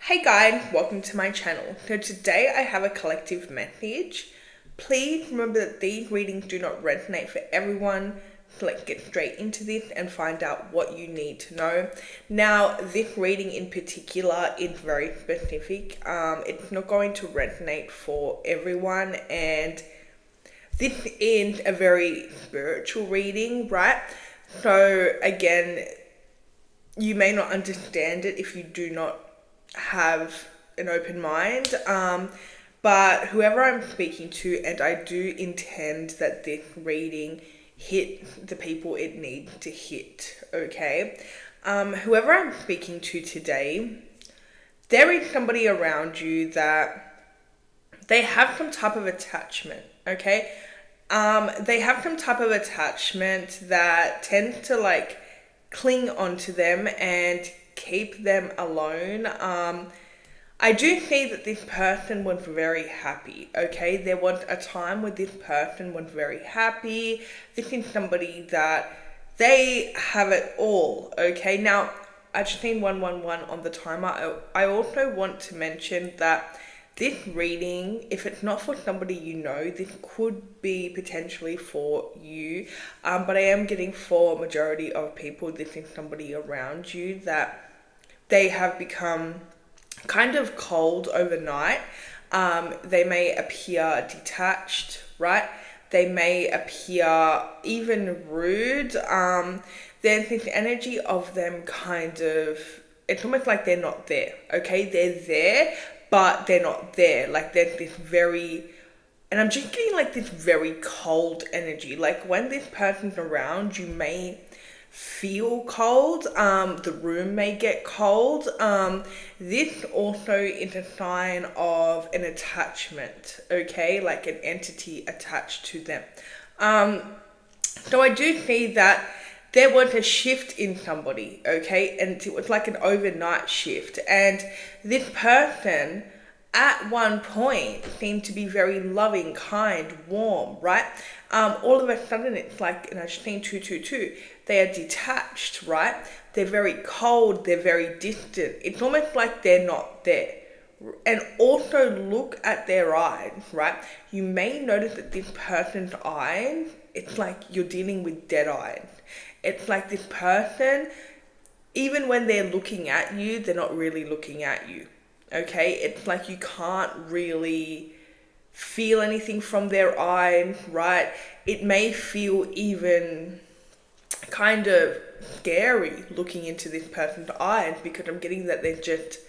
Hey guys, welcome to my channel. So today I have a collective message. Please remember that these readings do not resonate for everyone. So let's get straight into this and find out what you need to know. Now, this reading in particular is very specific. It's not going to resonate for everyone, and this is a very spiritual reading, right? So again, you may not understand it if you do not have an open mind. But whoever I'm speaking to, and I do intend that this reading hit the people it needs to hit, okay? Whoever I'm speaking to today, there is somebody around you that they have some type of attachment, okay? They have some type of attachment that tends to cling onto them and keep them alone. I do see that this person was very happy, okay? There was a time where this person was very happy. This is somebody that they have it all, okay? Now, I've just seen 111 on the timer. I also want to mention that this reading, if it's not for somebody you know, this could be potentially for you. But I am getting for majority of people, this is somebody around you that they have become kind of cold overnight. They may appear detached, right? They may appear even rude. There's this energy of them kind of, it's almost like they're not there, okay? They're there, but they're not there. Like there's this very, and I'm just getting like this very cold energy. Like when this person's around, you may feel cold. The room may get cold. This also is a sign of an attachment, okay? Like an entity attached to them. So I do see that there was a shift in somebody, okay? And it was like an overnight shift. And this person at one point seemed to be very loving, kind, warm, right? All of a sudden it's like, and I've seen 222, they are detached, right? They're very cold, they're very distant. It's almost like they're not there. And also look at their eyes, right? You may notice that this person's eyes, it's like you're dealing with dead eyes. It's like this person, even when they're looking at you, they're not really looking at you. Okay? It's like you can't really feel anything from their eyes, right? It may feel even kind of scary looking into this person's eyes because I'm getting that they're just,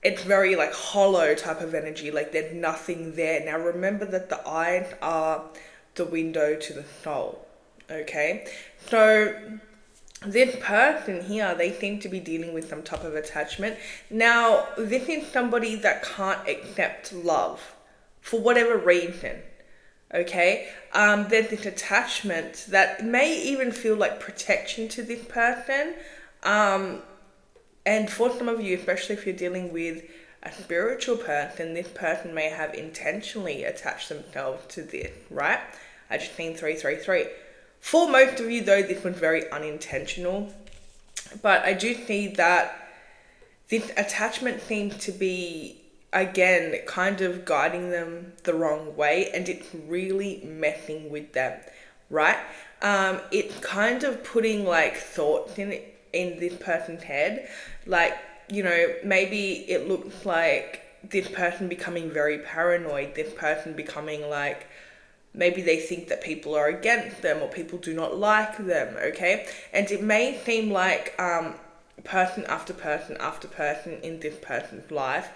it's very like hollow type of energy, like there's nothing there. Now remember that the eyes are the window to the soul, okay? So this person here, they seem to be dealing with some type of attachment. Now, this is somebody that can't accept love for whatever reason, okay? There's this attachment that may even feel like protection to this person. And for some of you, especially if you're dealing with a spiritual person, this person may have intentionally attached themselves to this, right? I just seen 333. For most of you, though, this was very unintentional. But I do see that this attachment seems to be, again, kind of guiding them the wrong way, and it's really messing with them, right? It's kind of putting like thoughts in this person's head. Like, you know, maybe it looks like this person becoming very paranoid, this person becoming like, maybe they think that people are against them or people do not like them, okay? And it may seem like person after person after person in this person's life,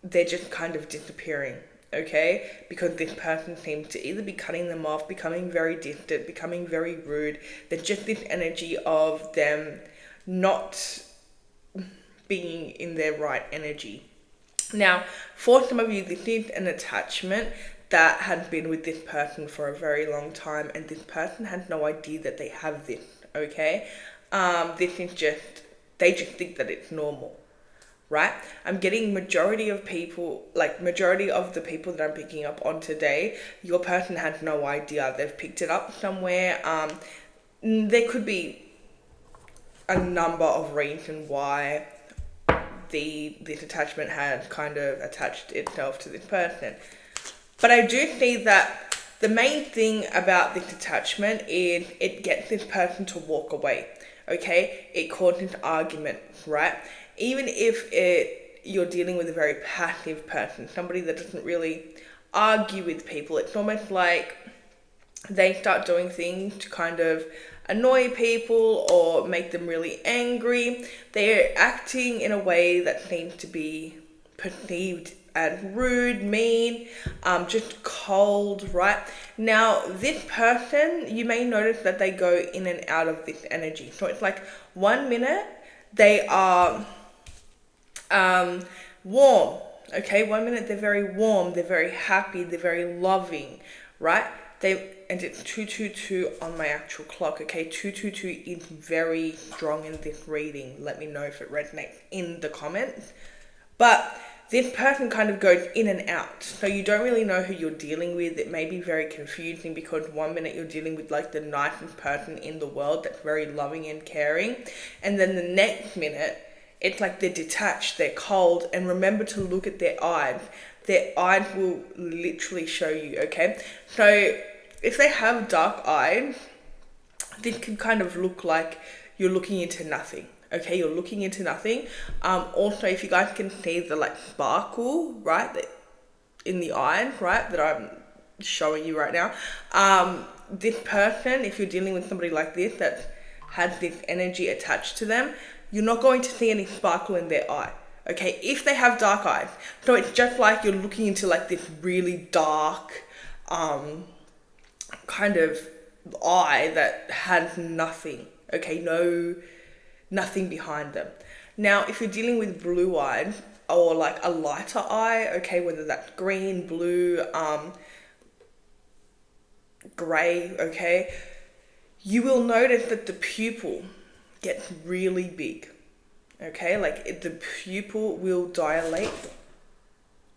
they're just kind of disappearing, okay? Because this person seems to either be cutting them off, becoming very distant, becoming very rude. There's just this energy of them not being in their right energy. Now, for some of you, this is an attachment that has been with this person for a very long time, and this person has no idea that they have this, okay? This is just, they just think that it's normal, right? I'm getting majority of people, like majority of the people that I'm picking up on today, your person has no idea. They've picked it up somewhere. There could be a number of reasons why this attachment had kind of attached itself to this person. But I do see that the main thing about this attachment is it gets this person to walk away, okay? It causes arguments, right? Even if you're dealing with a very passive person, somebody that doesn't really argue with people, it's almost like they start doing things to kind of annoy people or make them really angry. They're acting in a way that seems to be perceived as rude, mean, just cold, right? Now, this person, you may notice that they go in and out of this energy. So it's like 1 minute they are warm, okay? 1 minute they're very warm, they're very happy, they're very loving, right? And it's 222 on my actual clock, okay? 222 is very strong in this reading. Let me know if it resonates in the comments. But this person kind of goes in and out. So you don't really know who you're dealing with. It may be very confusing because 1 minute you're dealing with like the nicest person in the world that's very loving and caring. And then the next minute, it's like they're detached, they're cold. And remember to look at their eyes. Their eyes will literally show you, okay? So if they have dark eyes, this can kind of look like you're looking into nothing. Okay, you're looking into nothing. Also, if you guys can see the like sparkle, right, that in the eyes, right, that I'm showing you right now. This person, if you're dealing with somebody like this that has this energy attached to them, you're not going to see any sparkle in their eye. Okay, if they have dark eyes. So it's just like you're looking into like this really dark, kind of eye that has nothing. Okay, nothing behind them. Now, if you're dealing with blue eyes or like a lighter eye, okay, whether that's green, blue, gray, okay, you will notice that the pupil gets really big. Okay, like the pupil will dilate.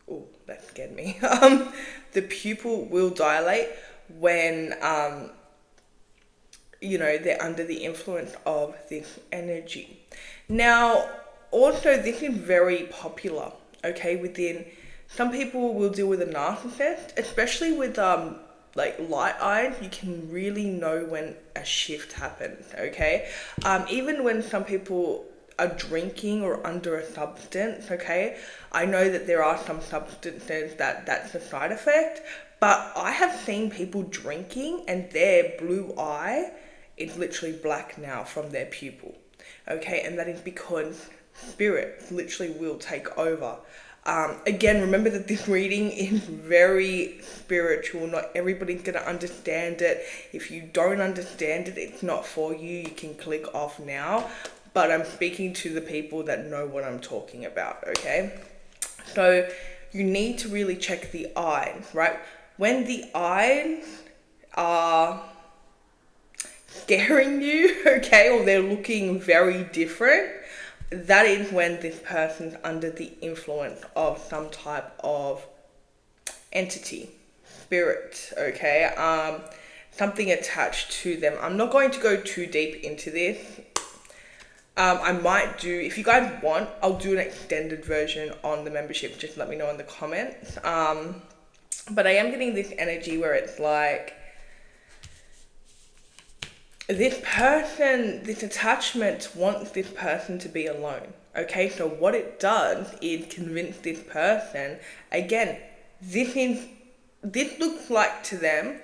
Oh, that scared me. The pupil will dilate when they're under the influence of this energy. Now, also this is very popular, okay, within some people will deal with a narcissist, especially with like light eyes. You can really know when a shift happens, okay? Even when some people are drinking or under a substance, okay? I know that there are some substances that's a side effect, but I have seen people drinking and their blue eye is literally black now from their pupil, okay? And that is because spirit literally will take over. Again, remember that this reading is very spiritual. Not everybody's going to understand it. If you don't understand it, it's not for you. You can click off now. But I'm speaking to the people that know what I'm talking about, okay? So you need to really check the eyes, right? When the eyes are scaring you, okay, or they're looking very different, that is when this person's under the influence of some type of entity, spirit, okay, something attached to them. I'm not going to go too deep into this. I might do, if you guys want, I'll do an extended version on the membership. Just let me know in the comments. But I am getting this energy where it's like, this person, this attachment wants this person to be alone. Okay, so what it does is convince this person, again, this looks like to them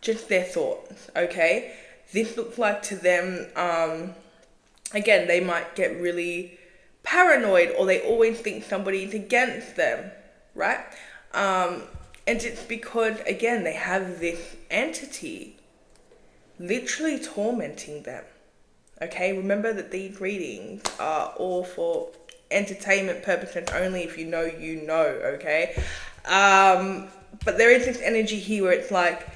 just their thoughts, okay? This looks like to them, again, they might get really paranoid or they always think somebody's against them, right? And it's because, again, they have this entity literally tormenting them, okay? Remember that these readings are all for entertainment purposes only. If you know, you know, okay? But there is this energy here where it's like,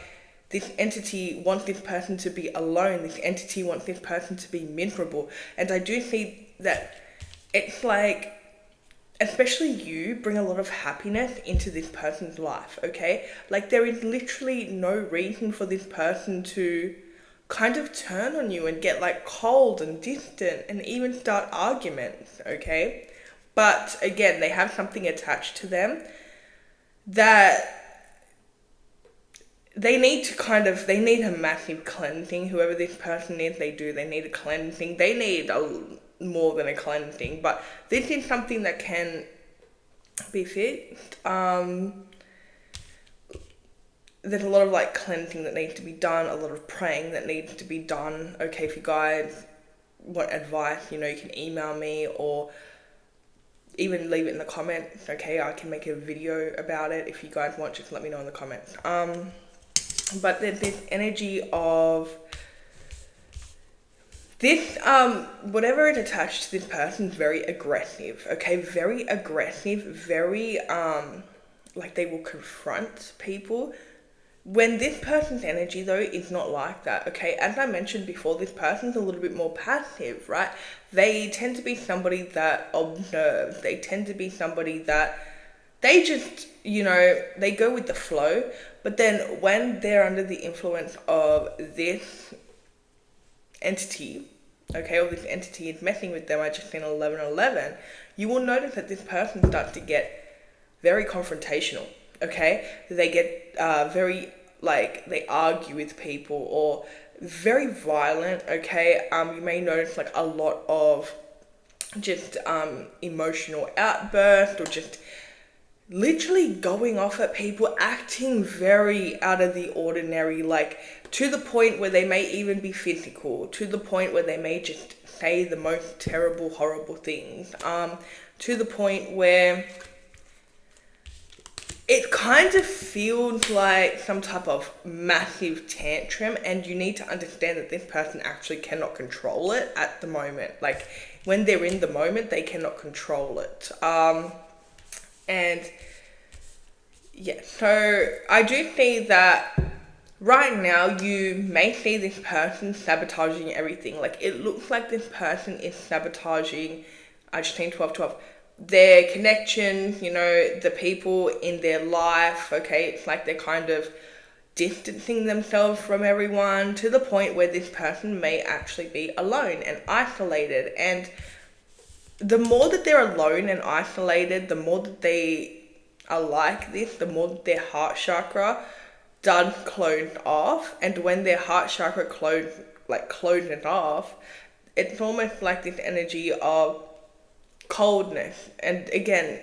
this entity wants this person to be alone. This entity wants this person to be miserable. And I do see that it's like, especially you bring a lot of happiness into this person's life, okay? Like there is literally no reason for this person to kind of turn on you and get like cold and distant and even start arguments, okay? But again, they have something attached to them that they need a massive cleansing. Whoever this person is, they need a cleansing. They need more than a cleansing, but this is something that can be fixed. There's a lot of like cleansing that needs to be done, a lot of praying that needs to be done. Okay, if you guys want advice, you can email me or even leave it in the comments. Okay, I can make a video about it if you guys want. Just let me know in the comments. But there's this energy of this, whatever is attached to this person is very aggressive, okay? Very aggressive, very, like they will confront people. When this person's energy, though, is not like that, okay? As I mentioned before, this person's a little bit more passive, right? They tend to be somebody that observes. They tend to be somebody that they just, they go with the flow. But then when they're under the influence of this entity, okay, or this entity is messing with them, I just seen 1111, you will notice that this person starts to get very confrontational, okay? They get very, like, they argue with people or very violent, okay? You may notice like a lot of just emotional outbursts or just literally going off at people, acting very out of the ordinary, like to the point where they may even be physical, to the point where they may just say the most terrible, horrible things, to the point where it kind of feels like some type of massive tantrum, and you need to understand that this person actually cannot control it at the moment. Like when they're in the moment, they cannot control it. And yeah, so I do see that right now you may see this person sabotaging everything. Like it looks like this person is sabotaging, I just think 1212, their connection, the people in their life, okay? It's like they're kind of distancing themselves from everyone to the point where this person may actually be alone and isolated. And the more that they're alone and isolated, the more that they are like this, the more that their heart chakra does close off. And when their heart chakra closes off, it's almost like this energy of coldness and again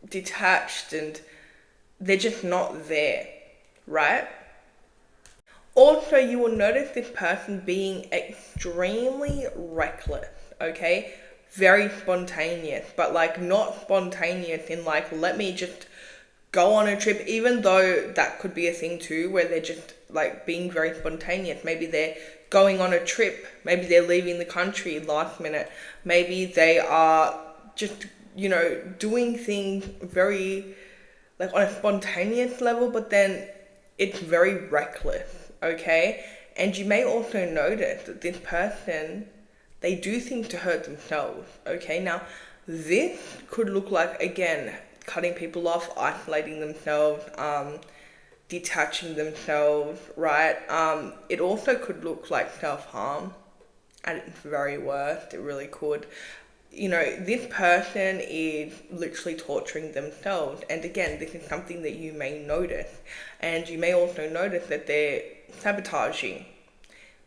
detached, and they're just not there, right? Also, you will notice this person being extremely reckless, okay? Very spontaneous, but like not spontaneous in like, let me just go on a trip, even though that could be a thing too, where they're just like being very spontaneous. Maybe they're going on a trip, maybe they're leaving the country last minute, maybe they are just, doing things very like on a spontaneous level, but then it's very reckless, okay? And you may also notice that this person, they do things to hurt themselves, okay? Now, this could look like, again, cutting people off, isolating themselves, detaching themselves, right? It also could look like self-harm at its very worst. It really could. This person is literally torturing themselves. And again, this is something that you may notice. And you may also notice that they're sabotaging.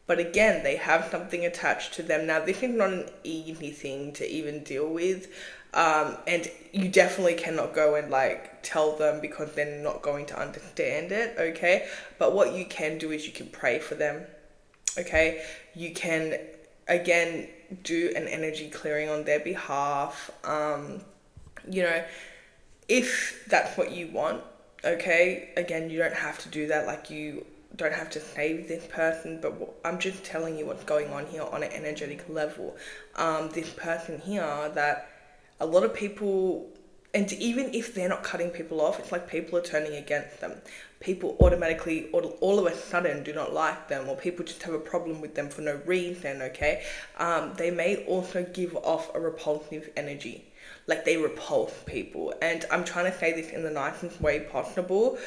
But again, they have something attached to them. Now, this is not an easy thing to even deal with. And you definitely cannot go and like tell them because they're not going to understand it, okay? But what you can do is you can pray for them, okay? You can, again, do an energy clearing on their behalf, if that's what you want, okay? Again, you don't have to do that, like you don't have to save this person, but I'm just telling you what's going on here on an energetic level. This person here that a lot of people, and even if they're not cutting people off, it's like people are turning against them. People automatically, all of a sudden, do not like them, or people just have a problem with them for no reason, okay? They may also give off a repulsive energy. Like they repulse people. And I'm trying to say this in the nicest way possible.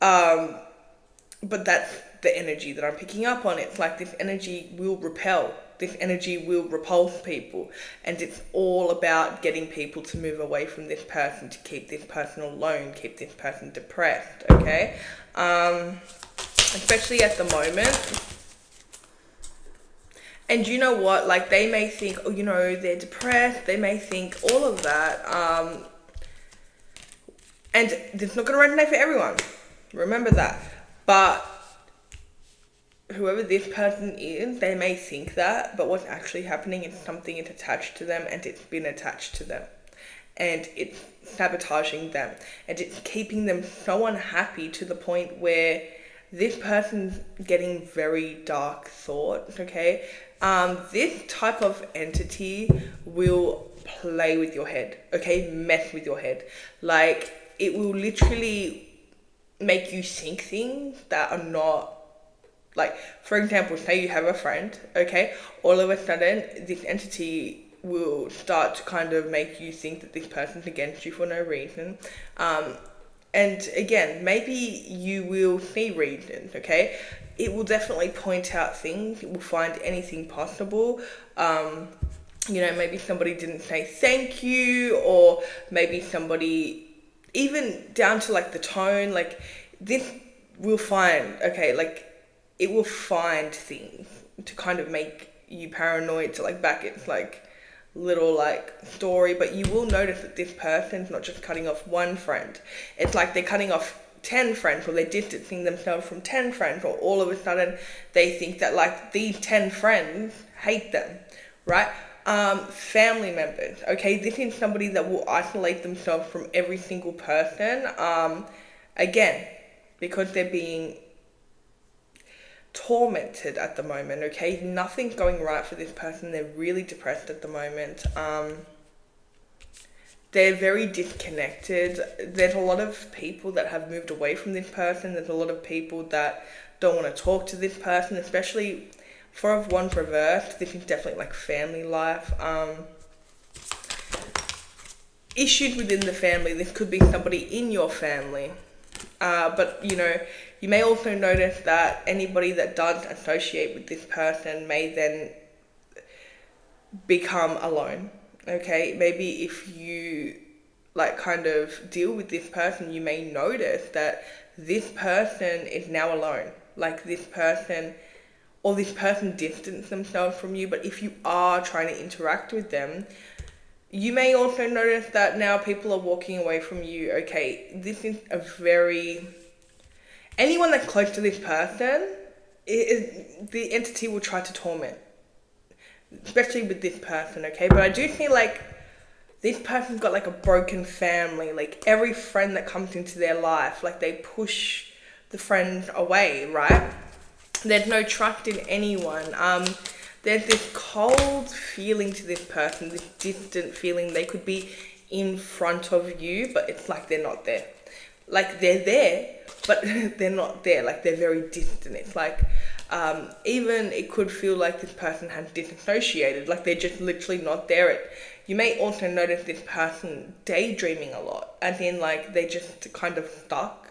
But that's the energy that I'm picking up on. It's like this energy will repel. this energy will repulse people, and it's all about getting people to move away from this person, to keep this person alone, keep this person depressed, okay? Especially at the moment. And you know what, like they may think, oh, you know, they're depressed, they may think all of that, and it's not going to resonate for everyone, remember that. But whoever this person is, they may think that, but what's actually happening is something is attached to them, and it's been attached to them, and it's sabotaging them, and it's keeping them so unhappy to the point where this person's getting very dark thoughts, okay? This type of entity will play with your head, okay? Mess with your head. Like, it will literally make you think things that are not, like, for example, say you have a friend, okay? All of a sudden, this entity will start to kind of make you think that this person's against you for no reason. And again, maybe you will see reasons, okay? It will definitely point out things. It will find anything possible. You know, maybe somebody didn't say thank you, or maybe somebody, even down to like the tone, like this will find, okay, like it will find things to kind of make you paranoid, to like back its like little like story. But you will notice that this person's not just cutting off one friend, it's like they're cutting off 10 friends, or they're distancing themselves from 10 friends, or all of a sudden they think that like these 10 friends hate them, right? Family members, okay, this is somebody that will isolate themselves from every single person, again, because they're being tormented at the moment, okay? Nothing's going right for this person. They're really depressed at the moment. They're very disconnected. There's a lot of people that have moved away from this person. There's a lot of people that don't want to talk to this person, especially for one reversed. This is definitely like family life. Issues within the family. This could be somebody in your family. But, you know, you may also notice that anybody that does associate with this person may then become alone, okay? Maybe if you, like, kind of deal with this person, you may notice that this person is now alone. Like, this person distance themselves from you. But if you are trying to interact with them, you may also notice that now people are walking away from you, okay? This is a very... Anyone that's close to this person, the entity will try to torment. Especially with this person, okay? But I do feel like this person's got like a broken family. Like every friend that comes into their life, like they push the friend away, right? There's no trust in anyone. There's this cold feeling to this person, this distant feeling. They could be in front of you, but it's like they're not there. Like they're there, but they're not there. Like they're very distant. It's like, even it could feel like this person has disassociated. Like they're just literally not there. You may also notice this person daydreaming a lot. As in like they just kind of stuck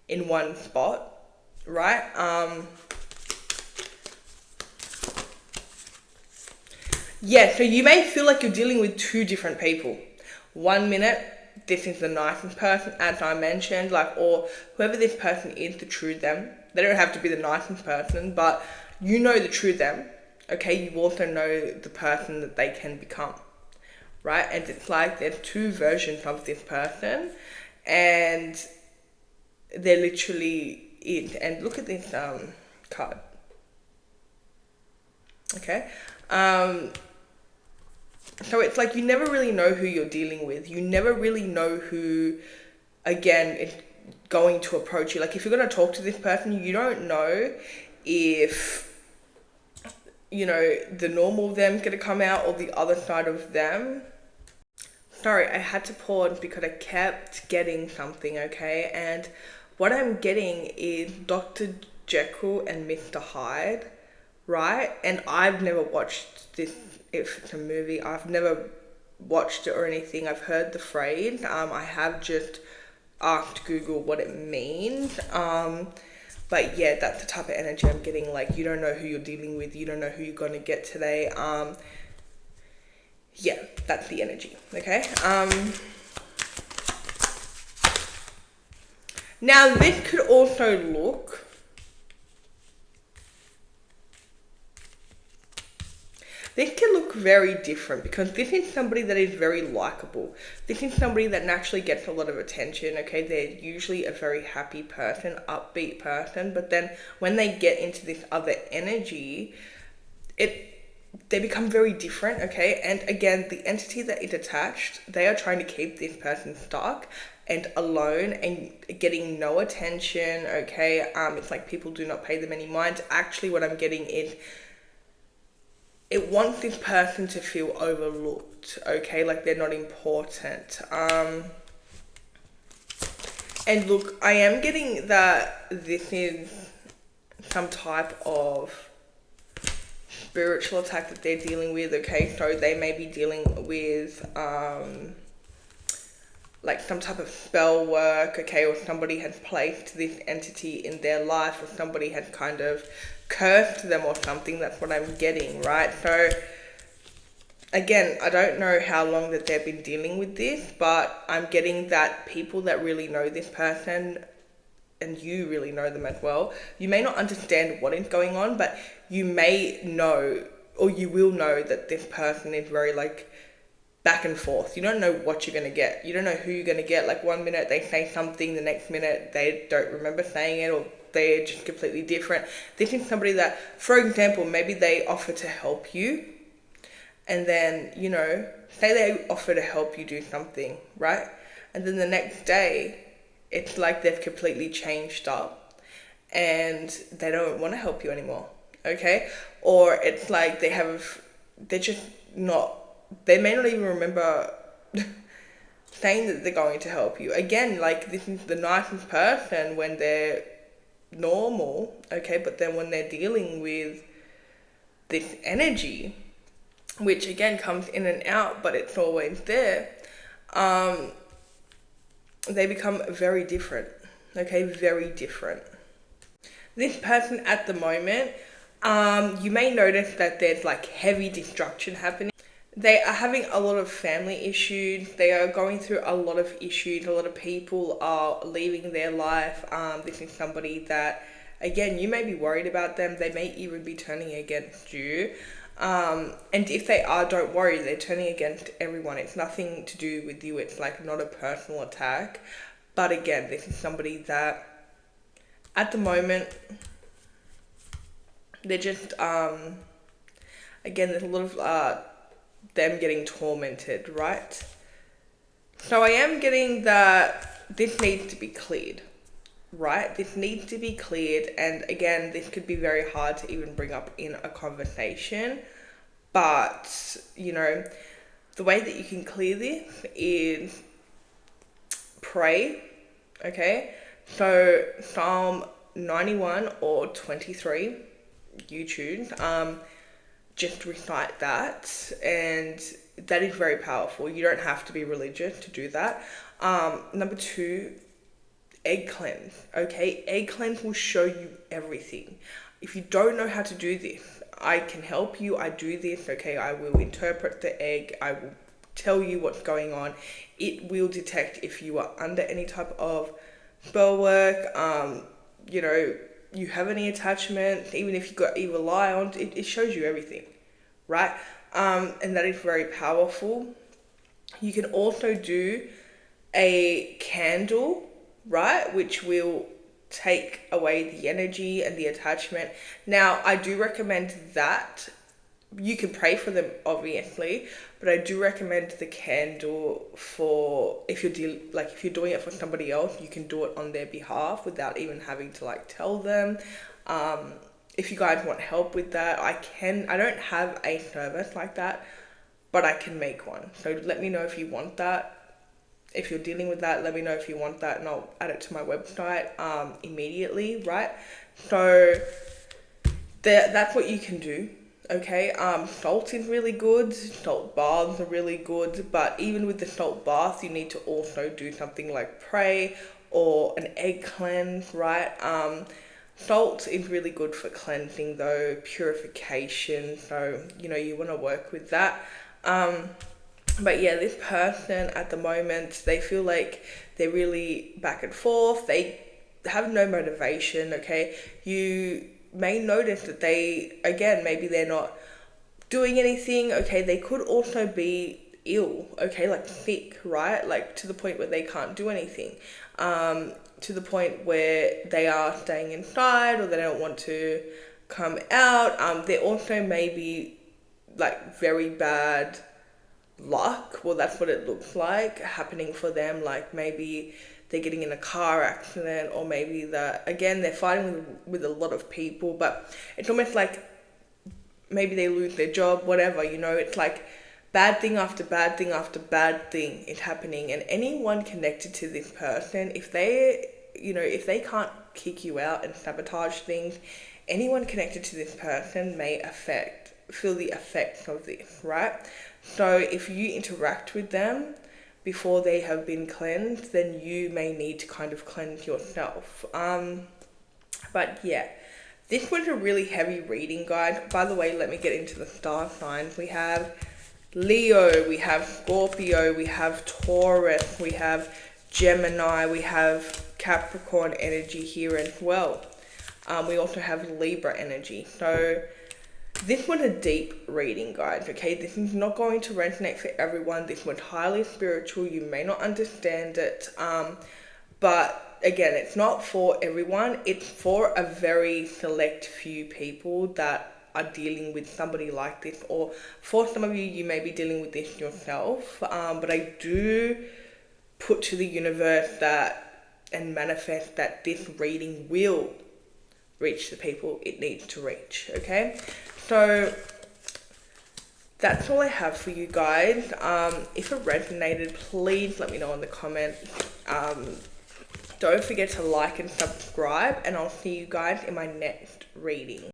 in one spot, right? Yeah, so you may feel like you're dealing with two different people. 1 minute, this is the nicest person, as I mentioned, like, or whoever this person is, the true them. They don't have to be the nicest person, but you know the true them, okay? You also know the person that they can become, right? And it's like there's two versions of this person, and they're literally it. And look at this card, okay? So it's like you never really know who you're dealing with. You never really know who, again, is going to approach you. Like if you're going to talk to this person, you don't know if, you know, the normal them going to come out or the other side of them. Sorry, I had to pause because I kept getting something, okay? And what I'm getting is Dr. Jekyll and Mr. Hyde, right? And I've never watched this. If it's a movie, I've never watched it or anything. I've heard the phrase. I have just asked Google what it means. But yeah, that's the type of energy I'm getting. Like, you don't know who you're dealing with, you don't know who you're going to get today. Yeah, that's the energy. Okay. Now this could also look, this can look very different, because this is somebody that is very likable. This is somebody that naturally gets a lot of attention, okay? They're usually a very happy person, upbeat person, but then when they get into this other energy, they become very different, okay? And again, the entity that is attached, they are trying to keep this person stuck and alone and getting no attention, okay? It's like people do not pay them any mind. Actually, what I'm getting is, it wants this person to feel overlooked, okay? Like they're not important. And look, I am getting that this is some type of spiritual attack that they're dealing with, okay? So they may be dealing with like some type of spell work, okay? Or somebody has placed this entity in their life, or somebody has kind of cursed them or something. That's what I'm getting, right? So again, I don't know how long that they've been dealing with this, but I'm getting that people that really know this person, and you really know them as well, you may not understand what is going on, but you may know, or you will know, that this person is very like back and forth. You don't know what you're going to get. You don't know who you're going to get. Like one minute they say something, the next minute they don't remember saying it, or they're just completely different. This is somebody that, for example, maybe they offer to help you, and then, you know, say they offer to help you do something, right? And then the next day, it's like they've completely changed up and they don't want to help you anymore, okay? Or it's like they're just not, they may not even remember saying that they're going to help you. Again, like, this is the nicest person when they're normal, okay? But then when they're dealing with this energy, which again comes in and out, but it's always there, they become very different, okay? Very different. This person at the moment, you may notice that there's like heavy destruction happening. They are having a lot of family issues. They are going through a lot of issues. A lot of people are leaving their life. This is somebody that, again, you may be worried about them. They may even be turning against you. And if they are, don't worry, they're turning against everyone. It's nothing to do with you. It's like not a personal attack. But again, this is somebody that at the moment, they're just, again, there's a lot of them getting tormented, right? So I am getting that this needs to be cleared, right? This needs to be cleared. And again, this could be very hard to even bring up in a conversation. But, you know, the way that you can clear this is pray, okay? So Psalm 91 or 23, you choose, just recite that, and that is very powerful. You don't have to be religious to do that. Number 2, egg cleanse, okay? Egg cleanse will show you everything. If you don't know how to do this, I can help you. I do this, okay? I will interpret the egg. I will tell you what's going on. It will detect if you are under any type of spell work, you know, you have any attachment, even if you got evil eye on, it shows you everything, right? And that is very powerful. You can also do a candle, right, which will take away the energy and the attachment. Now, I do recommend that. You can pray for them, obviously, but I do recommend the candle for if you're if you're doing it for somebody else, you can do it on their behalf without even having to like tell them. If you guys want help with that, I don't have a service like that, but I can make one. So let me know if you want that. If you're dealing with that, let me know if you want that, and I'll add it to my website immediately, right? So that's what you can do. Okay, salt is really good. Salt baths are really good, but even with the salt bath, you need to also do something like pray or an egg cleanse, right? Salt is really good for cleansing though, purification, so you want to work with that. But yeah, this person at the moment, they feel like they're really back and forth. They have no motivation, okay? You may notice that they, again, maybe they're not doing anything, okay? They could also be ill, okay? Like sick, right? Like to the point where they can't do anything. To the point where they are staying inside or they don't want to come out. There also may be like very bad luck. Well, that's what it looks like happening for them. Like maybe they're getting in a car accident, or maybe that again they're fighting with a lot of people, but it's almost like maybe they lose their job, whatever, it's like bad thing after bad thing after bad thing is happening. And anyone connected to this person, if they can't kick you out and sabotage things, anyone connected to this person may feel the effects of this, right? So if you interact with them before they have been cleansed, then you may need to kind of cleanse yourself. But yeah, this was a really heavy reading guide. By the way, let me get into the star signs. We have Leo, we have Scorpio, we have Taurus, we have Gemini, we have Capricorn energy here as well. We also have Libra energy. So this was a deep reading, guys, okay? This is not going to resonate for everyone. This was highly spiritual. You may not understand it. But again, it's not for everyone. It's for a very select few people that are dealing with somebody like this. Or for some of you, you may be dealing with this yourself. But I do put to the universe that and manifest that this reading will reach the people it needs to reach, okay? So that's all I have for you guys. If it resonated, please let me know in the comments. Don't forget to like and subscribe, and I'll see you guys in my next reading.